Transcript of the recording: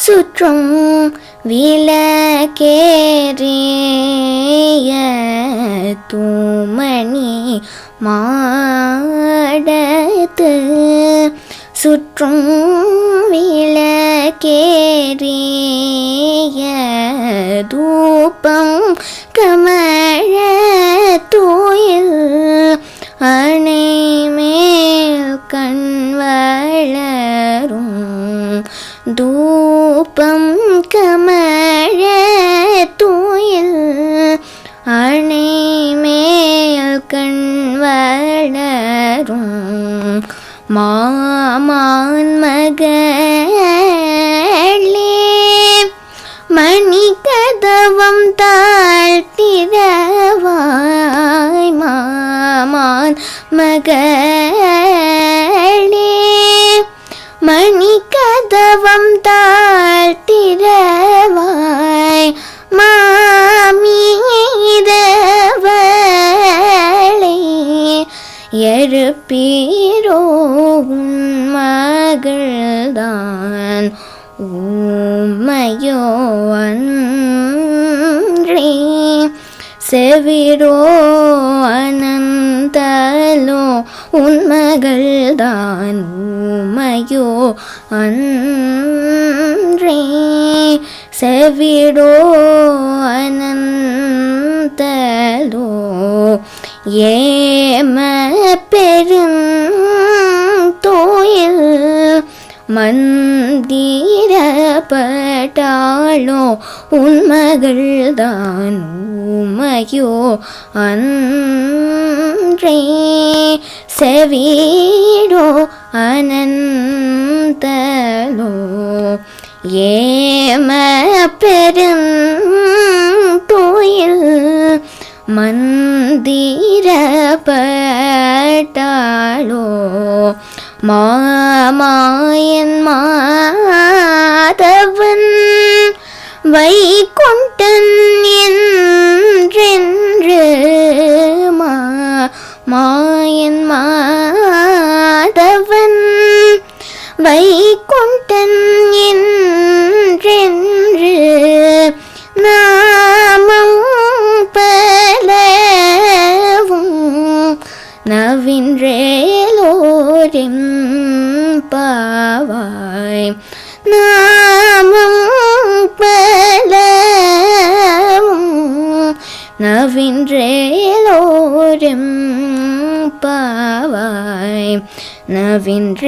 சுற்றும் விளக்கேறிய தூமணி மாடத்து சுற்றும் விளக்கேறிய தூபம் கமழ தூயில் அணைமேல் கண் வளரும் தூபம் கமழ தூயில் அணைமேல் கண் வளரும் மாமான் மகளே மணி கதவம் தாழ்த்திரவாய் மாமான் மகளே மணி கதவம் தாழ்த்திரவாய் மாமீதவளை எழுப்பீரோ உன் மகள்தான் ஊமையோ அன்றே செவிரோ அனந்தலோ உன் மகள்தான் ஊமையோ அன்றே செவிரோ அனந்தலோ ஏம பெருந்தோயில் மந்திரப்பட்டாளோ உன் மகள்தான் ஊமையோ அன்றே செவிடோ அனந்தலோ ஏம பெருந்தோயில் மந்திரப்பட்டாளோ மாமாயன் மாதவன் வைகுண்டன் என்றென்று மாயன் மாதவன் வைகுண்டன் என்றென்று நாமம் பலவும் நவின்றேலோரின் பாவாய் நாமம் பலவும் நவின்றேலோரின் பாவாய் நவின்றேலோரின்